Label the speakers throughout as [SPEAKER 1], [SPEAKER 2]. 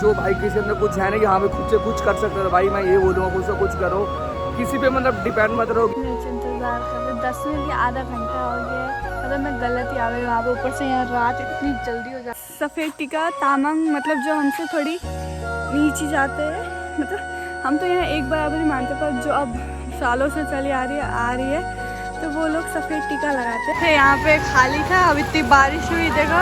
[SPEAKER 1] जो भाई किसी अंदर कुछ है ना कि हाँ मैं खुद से कुछ कर सकता था, भाई मैं ये बोलूँगा खुद से कुछ करो, किसी पे मतलब डिपेंड मत रहो।
[SPEAKER 2] इंतजार कर रहे 10 मिनट या आधा घंटा हो गया है, मतलब मैं गलत ही आ गई वहाँ पे। ऊपर से यहाँ रात इतनी जल्दी हो जाती। सफ़ेद टीका तामांग मतलब जो हमसे थोड़ी नीचे जाते हैं, मतलब हम तो यहाँ एक बराबर ही मानते, पर जो अब सालों से चली आ रही है तो वो लोग सफ़ेद टीका लगाते हैं। यहाँ पे खाली था, अब इतनी बारिश हुई, देखो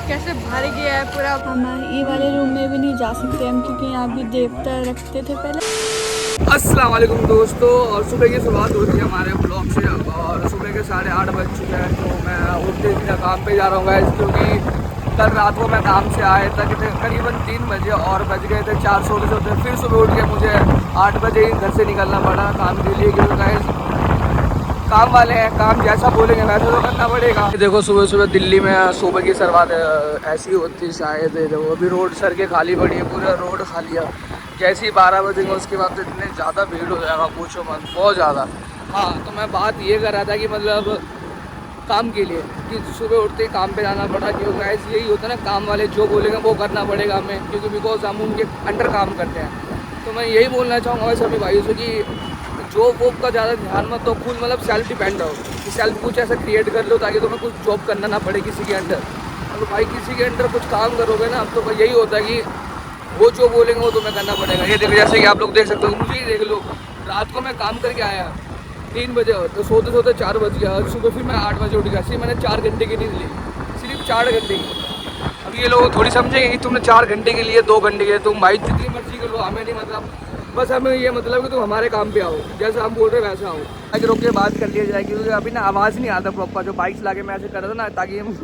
[SPEAKER 2] कैसे भर गया है पूरा। हम ये वाले रूम में भी नहीं जा सकते हम, क्योंकि यहाँ भी देवता रखते थे पहले।
[SPEAKER 1] अस्सलाम वालेकुम दोस्तों, और सुबह की शुरुआत होती है हमारे ब्लॉग से, और सुबह के 8:30 बज चुके हैं। तो मैं उठते ही काम पे जा रहा हूँ गाइस, क्योंकि कल रात को मैं काम से आया था कि करीबन 3 बजे और बज गए थे 4 सोते। फिर सुबह उठ के मुझे 8 बजे ही घर से निकलना पड़ा काम के लिए, क्योंकि गाइस काम वाले हैं, काम जैसा बोलेंगे वैसा तो करना पड़ेगा। देखो सुबह सुबह दिल्ली में सुबह की शुरुआत ऐसी होती शायद। देखो अभी रोड सर के खाली पड़ी है, पूरा रोड खाली है। जैसे ही 12 बजेंगे उसके बाद तो इतने ज़्यादा भीड़ हो जाएगा, पूछो मत, बहुत ज़्यादा। हाँ तो मैं बात ये कर रहा था कि मतलब काम के लिए कि सुबह उठते ही काम पे जाना पड़ा, क्योंकि गाइस यही होता है ना, काम वाले जो बोलेंगे वो करना पड़ेगा हमें, क्योंकि बिकॉज हम उनके अंडर काम करते हैं। तो मैं यही बोलना चाहूँगा भाई सभी भाइयों से कि जॉब वॉब का ज़्यादा ध्यान मत दो, खुद मतलब सेल्फ डिपेंड रहो कि सेल्फ कुछ ऐसा क्रिएट कर लो ताकि तुम्हें कुछ जॉब करना ना पड़े किसी के अंडर। तो भाई किसी के अंडर कुछ काम करोगे ना तो यही होता है कि वो जो बोलेंगे वो तुम्हें करना पड़ेगा। ये देखो जैसे कि आप लोग देख सकते हो, मुझे ही देख लो, रात को मैं काम करके आया 3 बजे, तो सोते सोते 4 बज गया, और सुबह फिर मैं 8 बजे उठ गया। सिर्फ मैंने 4 घंटे की नींद ली, सिर्फ 4 घंटे की। अब ये लोग थोड़ी समझेंगे कि तुमने 4 घंटे के लिए 2 घंटे के, तुम भाई जितनी मर्जी कर लो, हमें नहीं मतलब, बस हमें ये मतलब कि तुम हमारे काम पे आओ, जैसे हम बोल रहे हैं वैसे आओ। आगे रोक के बात कर लिया जाए, क्योंकि अभी ना आवाज़ नहीं आता प्रॉपर, जो बाइक चला के मैं ऐसे कर रहा था ना, ताकि हम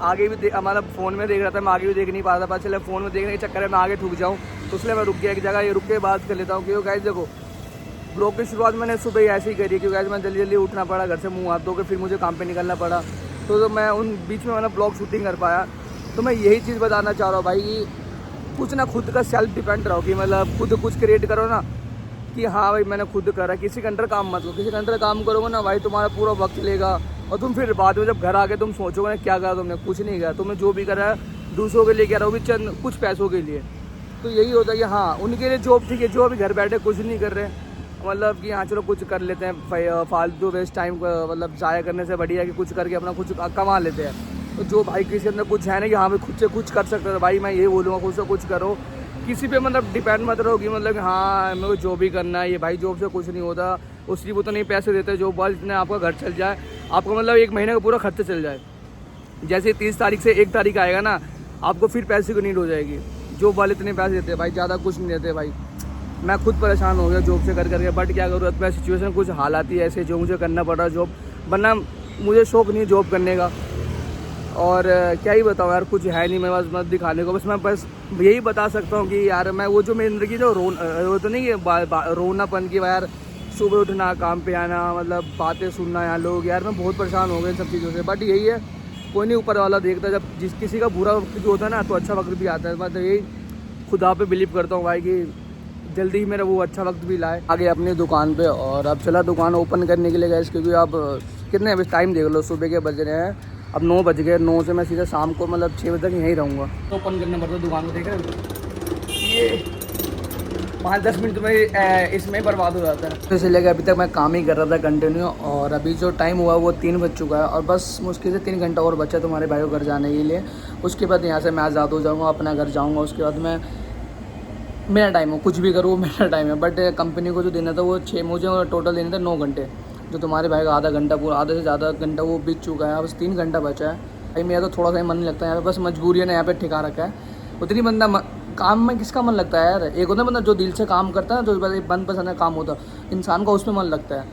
[SPEAKER 1] आगे भी हमारा फ़ोन में देख रहा था, मैं आगे भी देख नहीं पा रहा था, पता चले फ़ोन में देखने के चक्कर में मैं आगे ठुक जाऊँ, तो इसलिए मैं रुक गया एक जगह, ये रुक के बात कर लेता हूँ। क्योंकि गाइस देखो ब्लॉग की शुरुआत मैंने सुबह ही ऐसे ही करी, क्योंकि आज मैं जल्दी जल्दी उठना पड़ा, घर से मुँह हाथ धो के फिर मुझे काम पे निकलना पड़ा, तो मैं उन बीच में मैंने ब्लॉग शूटिंग कर पाया। तो मैं यही चीज़ बताना चाह रहा हूँ भाई कि कुछ ना खुद का सेल्फ डिपेंड रहो, कि मतलब खुद कुछ क्रिएट करो ना, कि हाँ भाई मैंने खुद करा, किसी के अंडर काम मत करो। किसी के अंडर काम करोगे ना भाई तुम्हारा पूरा वक्त लेगा, और तुम फिर बाद में जब घर आके तुम सोचोगे ना क्या करा तुमने, कुछ नहीं करा। तुमने जो भी करा है दूसरों के लिए करा, वो भी चंद कुछ पैसों के लिए। तो यही होता है कि हाँ उनके लिए जॉब ठीक है, जो अभी घर बैठे कुछ नहीं कर रहे, मतलब कि हाँ चलो कुछ कर लेते हैं, फालतू वेस्ट टाइम मतलब ज़ाया करने से बढ़िया कि कुछ करके अपना कुछ कमा लेते हैं। तो जो भाई किसी अंदर कुछ है ना कि हाँ मैं खुद से कुछ कर सकता था, भाई मैं ये बोलूँगा खुद से कुछ करो, किसी पे मतलब डिपेंड मत रहो कि मतलब हाँ मेरे को जॉब ही करना है। ये भाई जॉब से कुछ नहीं होता, वो सिर्फ उतने ही पैसे देते हैं, जॉब वाले जितने आपका घर चल जाए, आपका मतलब 1 महीने का पूरा खर्चा चल जाए। जैसे 30 तारीख से 1 तारीख आएगा ना, आपको फिर पैसे की नीड हो जाएगी। जॉब वाले इतने पैसे देते हैं भाई, ज़्यादा कुछ नहीं देते भाई। मैं खुद परेशान हो गया जॉब से कर करके, बट क्या करूँ, मैं सिचुएशन कुछ हालात ही ऐसे जो मुझे करना पड़ रहा जॉब, वरना मुझे शौक नहीं जॉब करने का। और क्या ही बताऊँ यार, कुछ है नहीं मेरे पास मत दिखाने को। बस मैं बस यही बता सकता हूँ कि यार मैं वो जो मेरी ज़िंदगी जो वो तो नहीं है रोनापन की, यार सुबह उठना, काम पे आना, मतलब बातें सुनना यहाँ लोग, यार मैं बहुत परेशान हो गया इन सब चीज़ों से। बट यही है, कोई नहीं, ऊपर वाला देखता है, जब जिस किसी का बुरा वक्त जो होता है ना तो अच्छा वक्त भी आता है। मतलब यही खुदा पे बिलीव करता हूँ भाई कि जल्दी ही मेरा वो अच्छा वक्त भी लाए। आगे अपनी दुकान पे, और अब चला दुकान ओपन करने के लिए गए, क्योंकि अब कितने अभी टाइम देख लो, सुबह के बज रहे हैं, अब 9 बज गए। 9 से मैं सीधा शाम को मतलब 6 बजे तक यहीं रहूँगा। तो ओपन करना पड़ता है दुकान को, देख रहे हैं ये 5-10 मिनट में इसमें बर्बाद हो जाता है। इससे लेकर अभी तक मैं काम ही कर रहा था कंटिन्यू, और अभी जो टाइम हुआ वो 3 बज चुका है, और बस मुश्किल से 3 घंटा और बचा तुम्हारे भाई को घर जाने के लिए। उसके बाद यहाँ से मैं आज़ाद हो जाऊँगा, अपना घर जाऊँगा। उसके बाद मैं मेरा टाइम हो, कुछ भी करूँ मेरा टाइम है। बट कंपनी को जो देना था वो 6, मुझे टोटल देना था 9 घंटे, जो तुम्हारे भाई का आधा घंटा, पूरा आधे से ज़्यादा घंटा वो बीत चुका है। बस 3 घंटा बचा है। भाई मेरा तो थोड़ा सा ही मन नहीं लगता है यहाँ पे, बस मजबूरी है ना, यहाँ पे ठिका रखा है। उतनी बंदा काम में किसका मन लगता है यार, एक होता है बंदा जो दिल से काम करता है, जो मनपसंद काम होता है इंसान का, उसमें मन लगता है।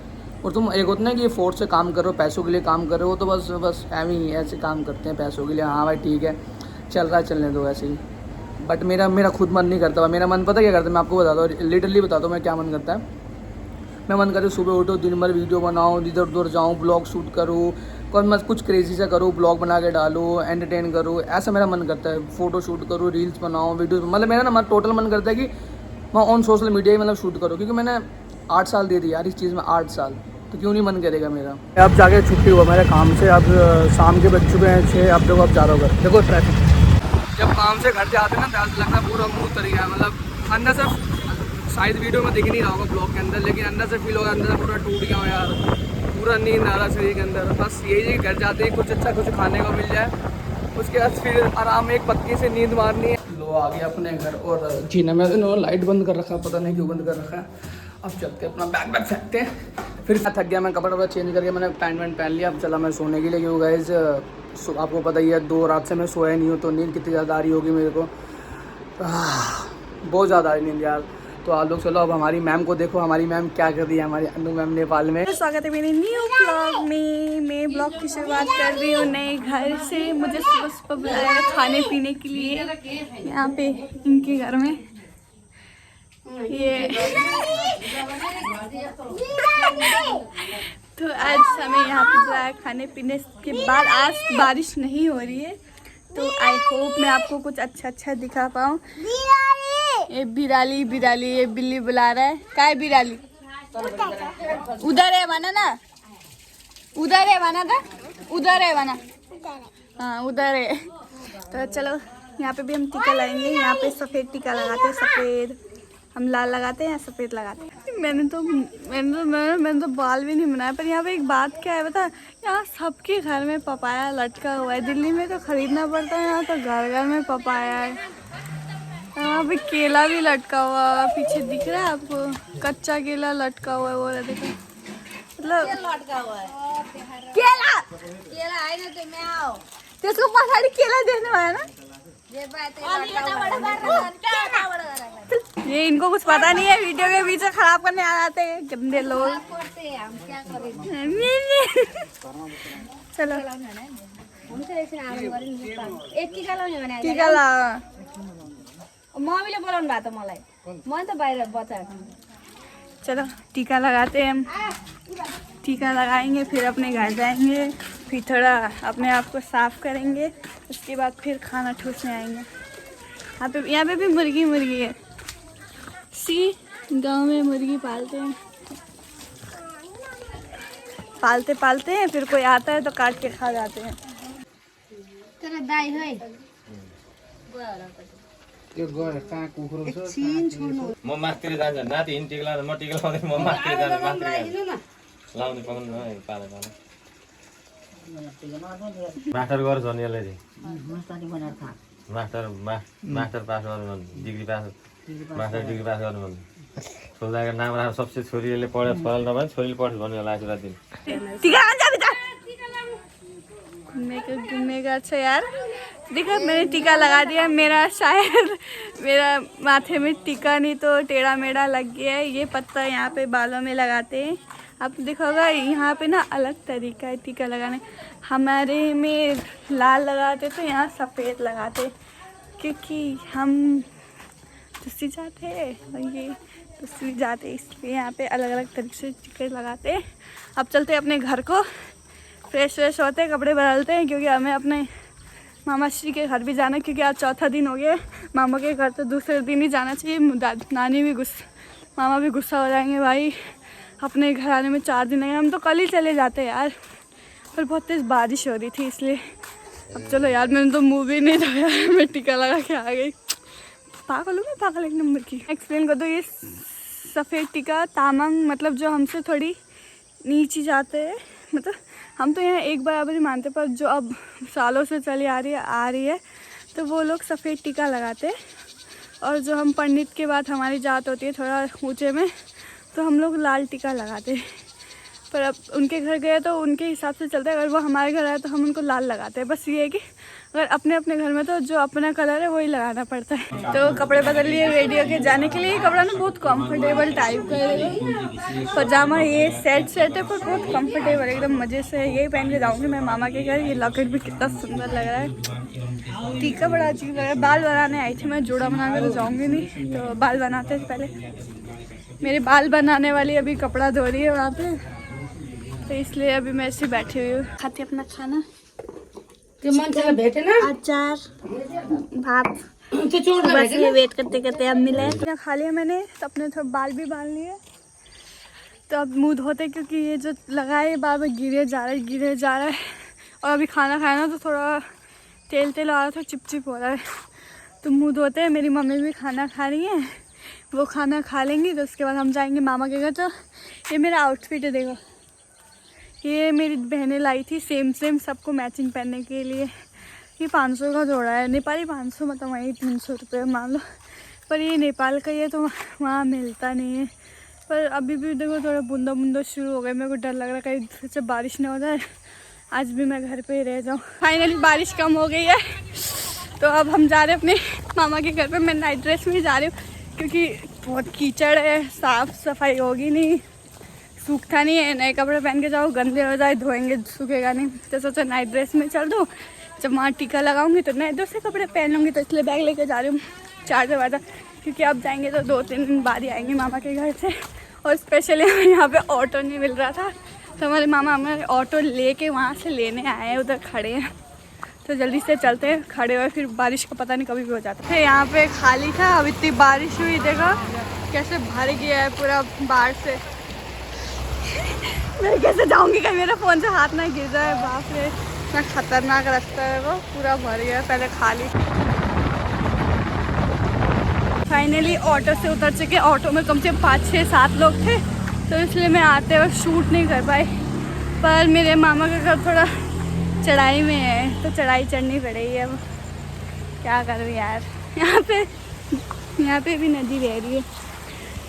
[SPEAKER 1] और तुम एक होता है कि फोर्स से काम करो, पैसों के लिए काम कर रहे हो, तो बस ऐसे काम करते हैं पैसों के लिए। हाँ भाई ठीक है, चल रहा है, चलने दो ऐसे ही। बट मेरा खुद मन नहीं करता। मेरा मन पता क्या करता है, मैं आपको बताता हूँ, लिटरली बताता हूँ मैं क्या मन करता है। मैं मन करता हूँ सुबह उठो, दिन भर वीडियो बनाऊँ, इधर उधर जाऊँ, ब्लॉग शूट करूँ, कुछ क्रेजी सा करूँ, ब्लॉग बना के डालूँ, एंटरटेन करूँ, ऐसा मेरा मन करता है। फ़ोटो शूट करूँ, रील्स बनाऊँ, वीडियो, मतलब मेरा ना टोटल मन करता है कि मैं ऑन सोशल मीडिया ही मतलब शूट करूँ, क्योंकि मैंने 8 साल दे दिया यार इस चीज़ में, 8 साल, तो क्यों नहीं मन करेगा मेरा। अब जाके छुट्टी हुआ मेरे काम से, अब शाम के बज चुके हैं 6, अब देखो अब जा रहा हूँ घर। देखो ट्रैफिक, जब काम से घर जाते ना तो ऐसा लगता है पूरा मुँह तरीका है, मतलब अंदर से शायद वीडियो में दिख नहीं रहा होगा ब्लॉग के अंदर, लेकिन अंदर से फील होगा अंदर से पूरा टूट गया हो यार, पूरा नींद आ रहा शरीर के अंदर। बस यही है घर जाते ही कुछ अच्छा कुछ खाने को मिल जाए, उसके बाद फिर आराम एक पत्ती से नींद मारनी है। लो आ गया अपने घर, और जीना में लाइट बंद कर रखा है, पता नहीं क्यों बंद कर रखा है। अब चलते अपना बैग फेंकते हैं। फिर थक गया मैं, कपड़ा वपड़ा चेंज करके मैंने पैंट वैंट पहन लिया। अब चला मैं सोने के लिए, क्योंकि गाइस आपको पता ही है 2 रात से मैं सोया नहीं हूँ, तो नींद कितनी ज़्यादा आ रही होगी मेरे को, बहुत ज़्यादा आ रही नींद यार। तो आप लोग चलो अब हमारी मैम को देखो, हमारी मैम क्या कर रही है, हमारी अनु मैम नेपाल में।
[SPEAKER 2] स्वागत है मेरे न्यू ब्लॉग में। मैं ब्लॉग की शुरुआत कर रही हूँ नए घर से। मुझे सुबह सुबह बुलाया खाने पीने के लिए यहाँ पे इनके घर में। ये तो आज हमें यहाँ पे बुलाया खाने पीने के बाद। आज बारिश नहीं हो रही है, तो आई होप मैं आपको कुछ अच्छा दिखा पाऊँ। ये बिराली ये बिल्ली बुला रहा है। क्या है बिराली? उधर है वना ना, उधर है वना था, उधर है वना, हाँ उधर है। तो चलो यहाँ पे भी हम टीका लगाएंगे। यहाँ पे सफ़ेद टीका लगाते हैं, सफ़ेद हम लाल लगाते हैं, सफ़ेद लगाते हैं। मैंने तो बाल भी नहीं बनाया। पर यहाँ पे एक बात क्या है बता, यहाँ सबके घर में पपाया लटका हुआ है। दिल्ली में तो खरीदना पड़ता है, यहाँ तो घर घर में पपाया है। यहाँ पे केला भी लटका हुआ, पीछे दिख रहा है आपको, कच्चा केला लटका हुआ है। वो देखो, मतलब लटका हुआ है केला है ना, तो मैं आओ तो इसको पहाड़ी केला देने वाला ना। ये इनको कुछ पता नहीं है, वीडियो के बीच खराब करने आ जाते हैं गंदे लोग। चलो टीका ला, मम्मीले बोलाउनु भएको त मलाई, म त बाहिर बच्चा। चलो टीका लगाते हैं हम, टीका लगाएंगे फिर अपने घर जाएंगे, फिर थोड़ा अपने आप को साफ करेंगे, उसके बाद फिर खाना ठूसने आएंगे। यहाँ पे भी मुर्गी है। सी गांव में मुर्गी पालते हैं, फिर कोई आता है तो काट के खा जाते हैं। तेरा दाई है
[SPEAKER 3] म मास्तिर जान्छ नाति हिँड टिका लाउँदा म टिका लाउँदै म मास्तिर जान्छ मास्तिर लाउने पाउनु पाला मास्टर गर्छ नि यसले मास्टर पास गर्नु डिग्री पास मास्टर डिग्री पास गर्नु भन्नु छोराको नाम राख्नु सबसे छोरीले पढ्यो छोराले नभए छोरीले पढ्छ भन्ने होला आशीर्वाद दिन
[SPEAKER 2] घूमने का। अच्छा यार देखो मैंने टीका लगा दिया, मेरा शायद मेरा माथे में टीका नहीं तो टेढ़ा मेढ़ा लग गया है। ये पत्ता यहाँ पे बालों में लगाते हैं। आप देखोगा यहाँ पे ना अलग तरीका है टीका लगाने। हमारे में लाल लगाते तो यहाँ सफ़ेद लगाते, क्योंकि हम दूसरी जाते हैं और ये दूसरी जाते, इसलिए यहाँ पे अलग अलग तरीके से टीके लगाते हैं। अब चलते हैं अपने घर को, फ्रेश होते हैं, कपड़े बदलते हैं, क्योंकि हमें अपने मामा श्री के घर भी जाना है। क्योंकि आज चौथा दिन हो गया, मामा के घर तो दूसरे दिन ही जाना चाहिए। नानी भी मामा भी गुस्सा हो जाएंगे, भाई अपने घर आने में 4 दिन लगे। हम तो कल ही चले जाते हैं यार, पर बहुत तेज़ बारिश हो रही थी इसलिए। अब चलो यार, मैंने तो मुँह भी नहीं धोया, मैं टीका लगा के आ गई। पागल हूँ मैं, पागल एक नंबर की। एक्सप्लेन कर दो, ये सफ़ेद टीका तामांग मतलब जो हमसे थोड़ी नीचे जाते हैं, मतलब हम तो यहाँ एक बराबर ही मानते, पर जो अब सालों से चली आ रही है तो वो लोग सफ़ेद टीका लगाते हैं। और जो हम पंडित के बाद हमारी जात होती है थोड़ा ऊंचे में, तो हम लोग लाल टीका लगाते हैं। पर अब उनके घर गए तो उनके हिसाब से चलता है, अगर वो हमारे घर आए तो हम उनको लाल लगाते हैं। बस ये है कि अगर अपने घर में तो जो अपना कलर है वही लगाना पड़ता है। तो कपड़े बदल लिए रेडी होके जाने के लिए। कपड़ा ना बहुत कंफर्टेबल टाइप का है, पजामा ये सेट है, पर बहुत कंफर्टेबल एकदम मज़े से। यही पहन के जाऊँगी मैं मामा के घर। ये लॉकेट भी कितना सुंदर लग रहा है, टीका बड़ा अजीब लग रहा है। बाल बनाने आई थी मैं, जोड़ा बना कर तो जाऊँगी नहीं, तो बाल बनाते थे पहले। मेरे बाल बनाने वाली अभी कपड़ा धो रही है वहाँ पे, तो इसलिए अभी मैं ऐसे बैठी हुई हूँ। खाती अपना खाना, अचार भात, बस ये वेट करते करते अब मिले। खा लिया मैंने, तो अपने थोड़ा बाल भी बांध लिए। तो अब मुँह धोते, क्योंकि ये जो लगाए बार बार गिरे जा रहा है। और अभी खाना खाया ना तो थोड़ा तेल तेल आ रहा था, चिपचिप हो रहा है। तो मुँह धोते हैं, मेरी मम्मी भी खाना खा रही है, वो खाना खा लेंगी तो उसके बाद हम जाएंगे मामा के घर। तो ये मेरा आउटफिट है, देखो ये मेरी बहनें लाई थी सेम सेम सबको मैचिंग पहनने के लिए। ये 500 का जोड़ा है, नेपाली 500 मतलब वही 300 रुपये मान लो, पर ये नेपाल का ही है तो वहाँ मिलता नहीं है। पर अभी भी देखो थोड़ा बूंदा बूंदा शुरू हो गया, मेरे को डर लग रहा है कहीं फिर से बारिश ना हो जाए, आज भी मैं घर पे ही रह जाऊँ। फाइनली बारिश कम हो गई है तो अब हम जा रहे हैं अपने मामा के घर पे। मैं नाइट ड्रेस में ही जा रही हूँ क्योंकि बहुत कीचड़ है, साफ़ सफाई होगी नहीं, सूखता नहीं है। नए कपड़े पहन के जाओ गंदे हो जाए, धोएंगे सूखेगा नहीं, तो सोचा नाइट ड्रेस में चल दूँ। जब वहाँ टीका लगाऊंगी तो नए दूसरे कपड़े पहन लूँगी, तो इसलिए बैग लेके जा रही हूँ चार्जर वार्जर, क्योंकि अब जाएंगे तो 2-3 दिन बाद ही आएंगे मामा के घर से। और स्पेशली हमें यहाँ पे ऑटो नहीं मिल रहा था, तो हमारे मामा हमारे ऑटो लेके वहाँ से लेने आए हैं, उधर खड़े हैं। तो जल्दी से चलते हैं, खड़े हुए फिर बारिश का पता नहीं कभी भी हो जाता है। यहाँ पे खाली था, अब इतनी बारिश हुई, देखो कैसे भर गया है पूरा बाढ़ से। मैं कैसे जाऊँगी, कहीं मेरे फ़ोन से हाथ ना गिर जाए। बाप रे, इतना खतरनाक रास्ता है, वो पूरा भर गया है, पहले खाली। फाइनली ऑटो से उतर चुके, ऑटो में कम से कम 5-6-7 लोग थे, तो इसलिए मैं आते हुए शूट नहीं कर पाई। पर मेरे मामा का घर थोड़ा चढ़ाई में है, तो चढ़ाई चढ़नी पड़ेगी, अब क्या करूँ यार। यहाँ पे भी नदी बह रही है।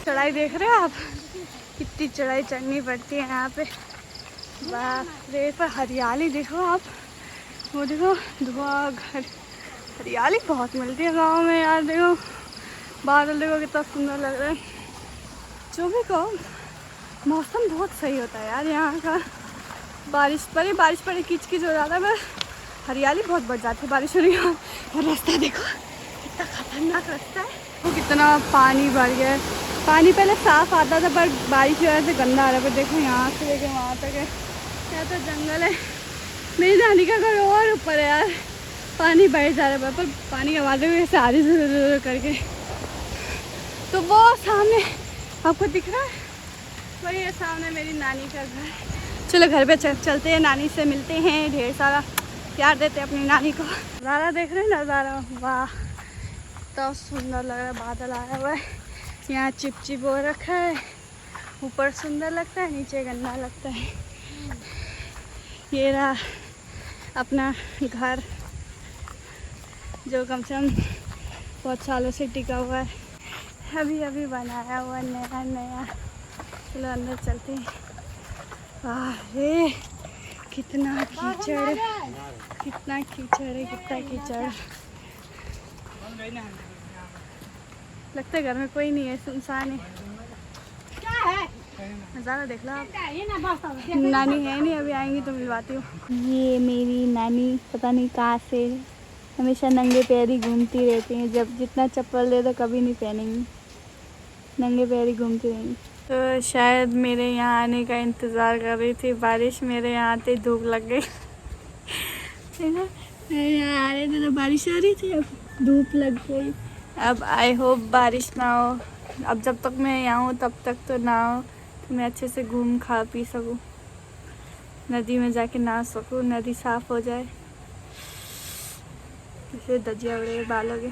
[SPEAKER 2] चढ़ाई देख रहे हो आप, कितनी चढ़ाई चढ़नी पड़ती है यहाँ पे, बाप रे। पर हरियाली देखो आप, वो देखो धुआं, घर, हरियाली बहुत मिलती है गाँव में यार। देखो बादल देखो कितना सुंदर लग रहा है। जो भी कहो, मौसम बहुत सही होता है यार यहाँ का। बारिश पड़े किच किच हो जाता है, पर हरियाली बहुत बढ़ जाती है बारिश होने के बाद। और रास्ता देखो कितना खतरनाक रास्ता है, वो कितना पानी भर गया है। पानी पहले साफ आता था, पर बारिश की वजह से गंदा आ रहा है। पर देखो यहाँ से लेके वहाँ तक है, यहाँ तो जंगल है। मेरी नानी का घर और ऊपर है यार, पानी बढ़ जा रहा है, पर पानी आवाज़ें भी ऐसे आ रही करके। तो वो सामने आपको दिख रहा है, वही है सामने मेरी नानी का घर। चलो घर पे चलते हैं, नानी से मिलते हैं, ढेर सारा प्यार देते हैं अपनी नानी को। नज़ारा देख रहे हैं, नज़ारा वाह तो सुंदर लग रहा है। बादल आया हुआ है, यहाँ चिपचिप हो रखा है, ऊपर सुंदर लगता है, नीचे गंदा लगता है। ये रहा अपना घर, जो कम से कम बहुत सालों से टिका हुआ है, अभी अभी बनाया हुआ नया नया। चलो अंदर चलते हैं। अरे कितना कीचड़, कितना कीचड़ है, कितना कीचड़। लगता है घर में कोई नहीं है, सुनसान है। नज़ारा देख लो आप। नानी है नहीं, अभी आएंगी तो मिलवाती हूँ। ये मेरी नानी पता नहीं कहाँ से, हमेशा नंगे पैर ही घूमती रहती हैं। जब जितना चप्पल दे दो कभी नहीं पहनेंगी, नंगे पैर ही घूमती रहेंगी। तो शायद मेरे यहाँ आने का इंतज़ार कर रही थी बारिश, मेरे यहाँ आते धूप लग गई। मेरे यहाँ आ रहे थे तो बारिश आ रही थी, अब धूप लग गई। अब आई होप बारिश ना हो। अब जब तक मैं यहाँ हूँ तब तक तो ना हो, तो मैं अच्छे से घूम खा पी सकूँ, नदी में जाके नहा सकूँ, नदी साफ़ हो जाए, इसे दजिया उड़े बालों के,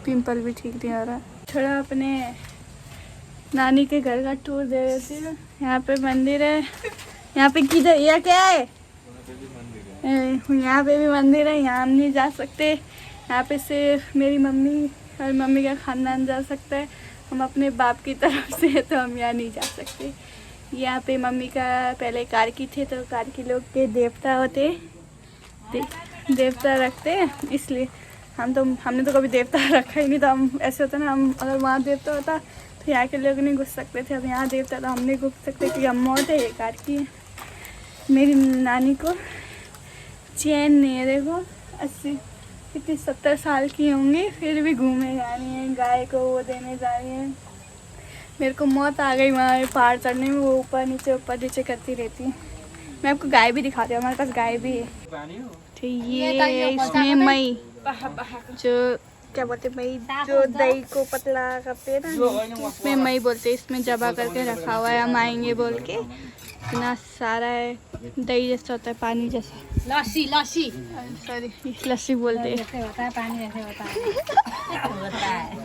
[SPEAKER 2] पिंपल भी ठीक नहीं हो रहा। थोड़ा अपने नानी के घर का टूर दे रहे थे। यहाँ पे मंदिर है, यहाँ पे किधर, यह क्या है, यहाँ पे भी मंदिर है, यहाँ हम नहीं जा सकते। यहाँ पे सिर्फ मेरी मम्मी और मम्मी का खानदान जा सकता है, हम अपने बाप की तरफ से तो हम यहाँ नहीं जा सकते। यहाँ पे मम्मी का पहले कारकी थे, तो कारकी लोग के देवता होते, देवता रखते हैं, इसलिए हमने तो कभी देवता रखा ही नहीं। तो हम ऐसे होता ना, हम अगर वहाँ देवता होता तो यहाँ के लोग नहीं घुस सकते थे, अब यहाँ देवता तो हम नहीं घुस सकते क्योंकि हम मौत है, ये कारकी है। मेरी नानी को चैन नहीं है, देखो 70 साल की होंगी, फिर भी घूमे जा रही हैं, गाय को वो देने जा रही हैं। मेरे को मौत आ गई वहाँ पहाड़ चढ़ने में, वो ऊपर नीचे करती रहती है। मैं आपको गाय भी दिखाती हूँ, हमारे पास गाय भी है। तो ये इसमें मई जो क्या बोलते मई, जो दही को पतला करते हैं ना, इसमें मई बोलते हैं। इसमें जमा करके रखा हुआ है, हम आएंगे बोल के। इतना सारा है, दही जैसा होता है, पानी जैसा।
[SPEAKER 4] लस्सी लस्सी
[SPEAKER 2] सॉरी, लस्सी बोलते हैं।
[SPEAKER 4] जैसे होता है, पानी जैसे होता है। होता है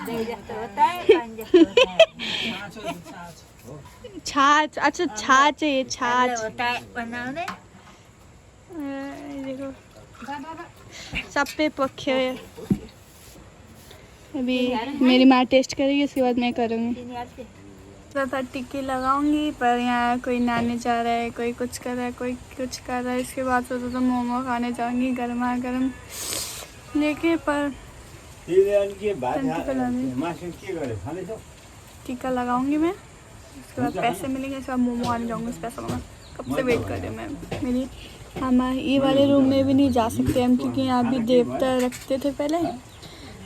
[SPEAKER 4] दही जैसे होता है, पानी जैसे होता है।
[SPEAKER 2] छाछ, अच्छा छाछ है ये, छाछ
[SPEAKER 4] होता है बनाने।
[SPEAKER 2] देखो सब पे पखे है। अभी मेरी माँ टेस्ट करेगी, उसके बाद मैं करूँगी। तो टिक्की लगाऊंगी, पर यहाँ कोई नहाने जा रहा है, कोई कुछ कर रहा है, कोई कुछ कर रहा है। इसके बाद सोचा तो मोमो खाने जाऊंगी गर्मा गर्म लेके, पर टीका लगाऊंगी मैं। उसके बाद पैसे मिलेंगे, उसके बाद मोमो आने जाऊंगी। उस पैसा मैं कब से वेट कर रही हूँ मैं। मेरी मामा ये वाले रूम में भी नहीं जा सकते हम, क्योंकि यहाँ भी देवता रखते थे पहले।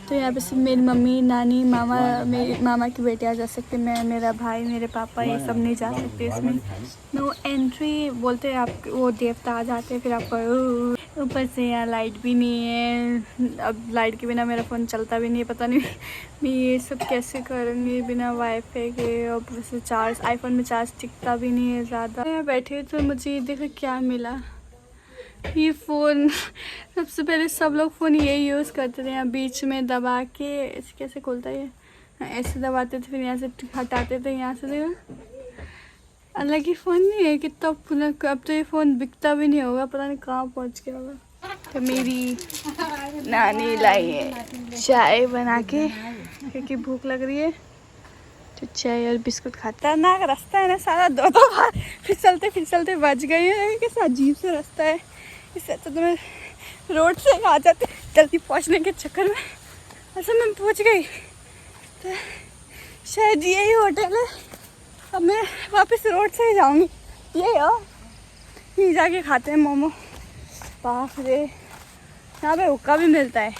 [SPEAKER 2] तो यहाँ पे सिर्फ मेरी मम्मी, नानी, मामा, मेरी मामा की बेटियाँ जा सकते। मैं, मेरा भाई, मेरे पापा, ये सब नहीं जा सकते इसमें। नो एंट्री बोलते हैं आप, वो देवता आ जाते हैं फिर आपको। ऊपर से यहाँ लाइट भी नहीं है। अब लाइट के बिना मेरा फ़ोन चलता भी नहीं है। पता नहीं मैं ये सब कैसे करूँगी बिना वाईफाई के। और ऊपर से चार्ज, आईफोन में चार्ज टिकता भी नहीं है ज़्यादा। मैं बैठे तो मुझे देखो क्या मिला, ये फ़ोन। सबसे पहले सब लोग फ़ोन ये यूज़ करते थे, यहाँ बीच में दबा के। ऐसे कैसे खुलता है ये, ऐसे दबाते थे, फिर यहाँ से हटाते थे। यहाँ से देखो अलग ही फ़ोन नहीं है कितना पुराना। अब तो ये फ़ोन बिकता भी नहीं होगा, पता नहीं कहाँ पहुँच गया होगा। तो मेरी नानी लाई है चाय बना के, क्योंकि भूख लग रही है। तो चाय और बिस्कुट खाता ना। रास्ता है ना सारा, दो बार फिसलते बच गई है। कैसा अजीब सा रास्ता है। इससे तो मैं रोड से आ जाती जल्दी पहुंचने के चक्कर में। अच्छा मैं पहुंच गई, तो शायद यही होटल है। अब मैं वापस रोड से ही जाऊंगी। ये यहीं जाके खाते हैं मोमो। बाप रे, यहाँ पे हुक्का भी मिलता है।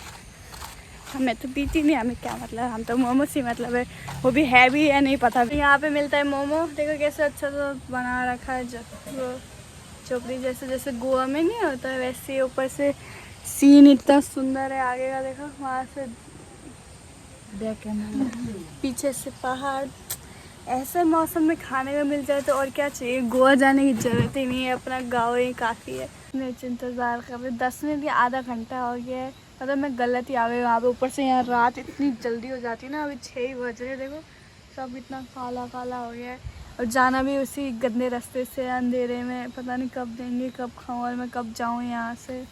[SPEAKER 2] हमें तो पीती नहीं, हमें क्या मतलब, हम तो मोमो से मतलब है। वो भी है भी या नहीं पता। यहाँ पे मिलता है मोमो। देखो कैसे अच्छा तो बना रखा है, वो चोपड़ी जैसे, जैसे गोवा में नहीं होता है वैसे। ऊपर से सीन इतना सुंदर है आगे का, देखो वहाँ से पीछे से पहाड़। ऐसे मौसम में खाने को मिल जाए तो और क्या चाहिए। गोवा जाने की ज़रूरत ही नहीं है, अपना गाँव ही काफ़ी है। मैं इंतज़ार कर रही, 10 मिनट या आधा घंटा हो गया है। मतलब मैं गलत ही आ गई वहाँ पे। ऊपर से यहाँ रात इतनी जल्दी हो जाती है ना, अभी 6 ही बज रहे। देखो सब इतना काला काला हो गया है। और जाना भी उसी गंदे रास्ते से, अंधेरे में। पता नहीं कब देंगे, कब खाऊँ, और मैं कब जाऊँ यहाँ से।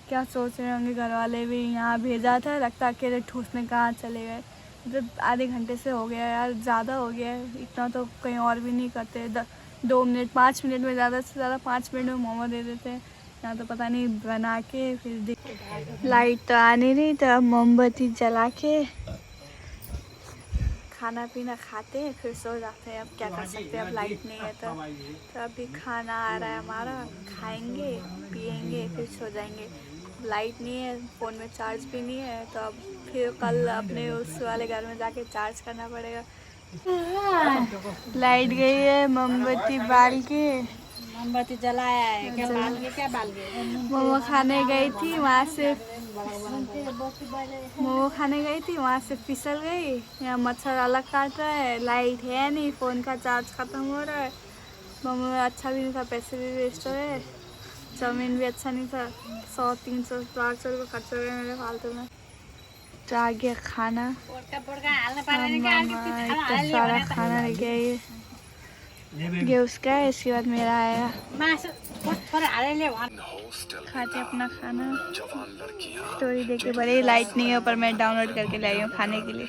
[SPEAKER 2] क्या सोच रहे होंगे घर वाले भी। यहाँ भेजा था, लगता अकेले ठूसने कहाँ चले गए। मतलब आधे घंटे से हो गया यार, ज़्यादा हो गया है। इतना तो कहीं और भी नहीं करते। 2 मिनट 5 मिनट में, ज़्यादा से ज़्यादा 5 मिनट में मोमो दे देते हैं। यहाँ तो पता नहीं बना के फिर लाइट तो आ नहीं रही, तो अब मोमबत्ती जला के खाना पीना खाते हैं, फिर सो जाते हैं। अब क्या कर सकते हैं, अब लाइट नहीं है तो अभी खाना आ रहा है हमारा, खाएंगे पिएंगे फिर सो जाएंगे। लाइट नहीं है, फ़ोन में चार्ज भी नहीं है, तो अब फिर कल अपने उस वाले घर में जाके चार्ज करना पड़ेगा। लाइट गई है, मोमबत्ती बाल के,
[SPEAKER 4] मोमबत्ती जलाया है। क्या बाल के, क्या बाल के?
[SPEAKER 2] मोमो खाने गई थी, वहाँ से मोमो खाने गई थी, वहाँ से फिसल गई। यहाँ मच्छर अलग काट रहा है, लाइट है नहीं, फ़ोन का चार्ज ख़त्म हो रहा है। मोमो अच्छा भी नहीं था, पैसे भी वेस्ट हो गए। चाउमीन भी अच्छा नहीं था, 100, 300, 400 रुपये खर्च हो गए मेरे फालतू में। तो आ गया खाना, इतना सारा खाना लेके आई। ये उसका है, इसके बाद मेरा आया। खाते अपना खाना, स्टोरी देखे बड़े। लाइट नहीं है, पर मैं डाउनलोड करके लाई हूँ खाने के लिए।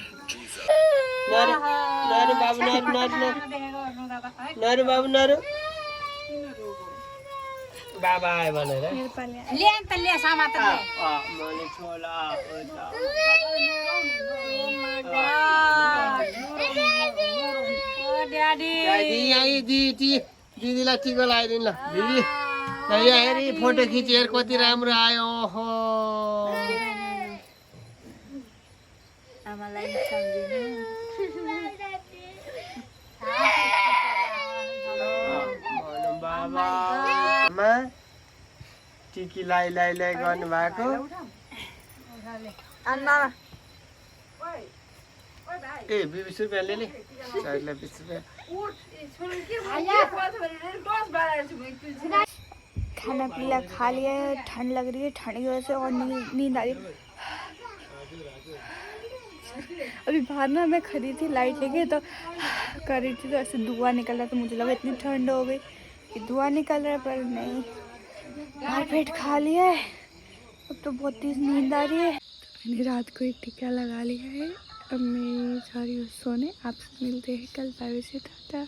[SPEAKER 5] बाबा आए भनेर
[SPEAKER 4] ल्यान त ल्या समात ल्या
[SPEAKER 5] मैले छोला
[SPEAKER 4] ड्याडी
[SPEAKER 5] यही दिदीलाई टिको लगाइदिनु ल दिदी। यहाँ हेरी फोटो खिची हेर कति राम्रो आयो। ओहो
[SPEAKER 4] आमालाई सम्झिनु
[SPEAKER 5] बाबा टिकी लाई गर्नु भएको। ए 20 रुपया ले ले साइड ले 20 रुपया
[SPEAKER 2] खाना पीला खा लिया है, ठंड लग रही है, ठंड की वजह से और नींद आ रही है। अभी बाहर ना मैं खड़ी थी लाइट लेके तो कर रही थी, तो ऐसे धुआं निकल रहा था, मुझे लगा इतनी ठंड हो गई कि धुआं निकल रहा है, पर नहीं, बाहर पेट खा लिया है। अब तो बहुत तेज नींद आ रही है। मैंने रात को एक टीका लगा लिया है, अब मैं जा रही हूँ सोने। आपसे मिलते हैं कल, बाय बाय से टाटा।